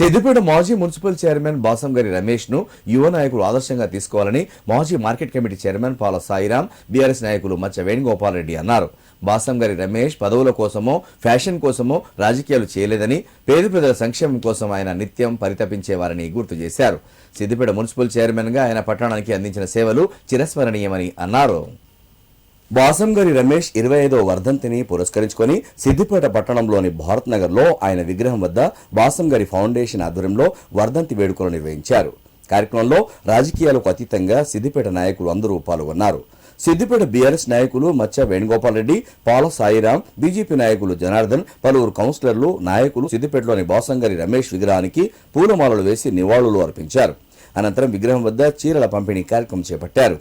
సిద్దిపేట మాజీ municipal chairman Basangari Ramesh ను యువ నాయకులు ఆదర్శంగా తీసుకోవాలని మాజీ మార్కెట్ కమిటీ చైర్మన్ పాల సాయిరాం, బీఆర్ఎస్ నాయకులు మచ్చ వేణుగోపాల్ రెడ్డి అన్నారు. బాసంగారి రమేష్ పదవుల కోసమో ఫ్యాషన్ కోసమో రాజకీయాలు చేయలేదని, పేద ప్రజల సంక్షేమం కోసం ఆయన నిత్యం పరితపించేవారని గుర్తు చేశారు. సిద్దిపేట మున్సిపల్ చైర్మన్ గా ఆయన పట్టణానికి అందించిన సేవలు చిరస్మరణీయమని అన్నారు. బాసంగారి రమేష్ 25వ వర్ధంతిని పురస్కరించుకొని సిద్దిపేట పట్టణంలోని భారత్ నగర్ లో ఆయన విగ్రహం వద్ద బాసంగారి ఫౌండేషన్ ఆధ్వర్యంలో వర్ధంతి వేడుకలు నిర్వహించారు. కార్యక్రమంలో రాజకీయాలకు అతీతంగా సిద్దిపేట నాయకులు అందరూ పాల్గొన్నారు. సిద్దిపేట బీఆర్ఎస్ నాయకులు మచ్చ వేణుగోపాల్ రెడ్డి, పాల సాయిరాం, బీజేపీ నాయకులు జనార్దన్, పలువురు కౌన్సిలర్లు, నాయకులు సిద్దిపేటలోని బాసంగారి రమేష్ విగ్రహానికి పూలమాలలు వేసి నివాళులు అర్పించారు. అనంతరం విగ్రహం వద్ద చీరల పంపిణీ కార్యక్రమం చేపట్టారు.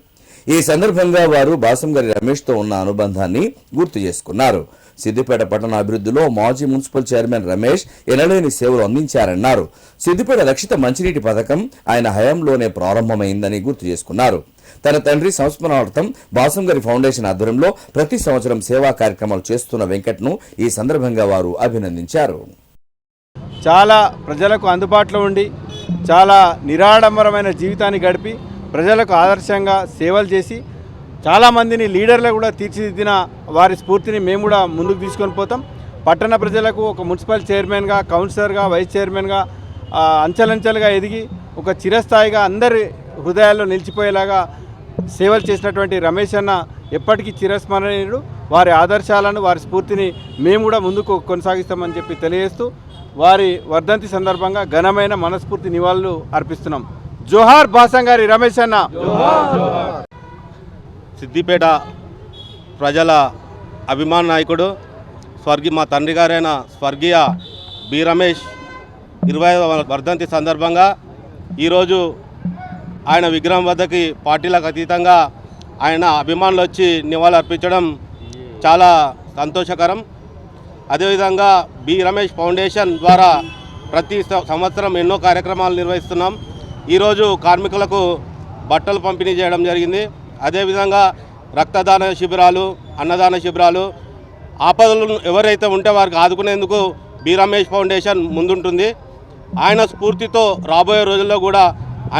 ఈ సందర్భంగా వారు బాసంగారి రమేష్ తో ఉన్న అనుబంధాన్ని గుర్తు చేసుకున్నారు. సిద్దిపేట పట్టణ అభివృద్ధిలో మాజీ మున్సిపల్ చైర్మన్ రమేష్ ఎనలేని సేవలు అందించారన్నారు. సిద్దిపేట రక్షిత మంచినీటి పథకం ఆయన హయాంలోనే ప్రారంభమైందని గుర్తు చేసుకున్నారు. తన తండ్రి సంస్మరణార్థం బాసంగారి ఫౌండేషన్ ఆధ్వర్యంలో ప్రతి సంవత్సరం సేవా కార్యక్రమాలు చేస్తున్న వెంకట్ను ఈ సందర్భంగా వారు అభినందించారు. చాలా ప్రజలకు అందుబాటులో ఉండి చాలా నిరాడంబరమైన జీవితాన్ని గడిపి ప్రజలకు ఆదర్శంగా సేవలు చేసి చాలామందిని లీడర్లు కూడా తీర్చిదిద్దిన వారి స్ఫూర్తిని మేము కూడా ముందుకు తీసుకొని పోతాం. పట్టణ ప్రజలకు ఒక మున్సిపల్ చైర్మన్గా, కౌన్సిలర్గా, వైస్ చైర్మన్గా అంచెలంచెలుగా ఎదిగి ఒక చిరస్థాయిగా అందరి హృదయాల్లో నిలిచిపోయేలాగా సేవలు చేసినటువంటి రమేష్ అన్న ఎప్పటికీ చిరస్మరణీయుడు. వారి ఆదర్శాలను, వారి స్ఫూర్తిని మేము కూడా ముందుకు కొనసాగిస్తామని చెప్పి తెలియజేస్తూ వారి వర్ధంతి సందర్భంగా ఘనమైన మనస్ఫూర్తి నివాళులు అర్పిస్తున్నాం. జోహార్ బాసంగారి రమేష్ అన్న. సిద్దిపేట ప్రజల అభిమాన నాయకుడు మా తండ్రి గారైన స్వర్గీయ బి రమేష్ 20వ వర్ధంతి సందర్భంగా ఈరోజు ఆయన విగ్రహం వద్దకి పార్టీలకు అతీతంగా ఆయన అభిమానులు వచ్చి నివాళులు అర్పించడం చాలా సంతోషకరం. అదేవిధంగా బి రమేష్ ఫౌండేషన్ ద్వారా ప్రతి సంవత్సరం ఎన్నో కార్యక్రమాలు నిర్వహిస్తున్నాం. ఈరోజు కార్మికులకు బట్టలు పంపిణీ చేయడం జరిగింది. అదేవిధంగా రక్తదాన శిబిరాలు, అన్నదాన శిబిరాలు, ఆపదలు ఎవరైతే ఉంటే వారికి ఆదుకునేందుకు బి రమేష్ ఫౌండేషన్ ముందుంటుంది. ఆయన స్ఫూర్తితో రాబోయే రోజుల్లో కూడా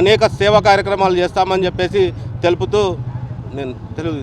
అనేక సేవా కార్యక్రమాలు చేస్తామని చెప్పేసి తెలుపుతూ నేను తెలుగు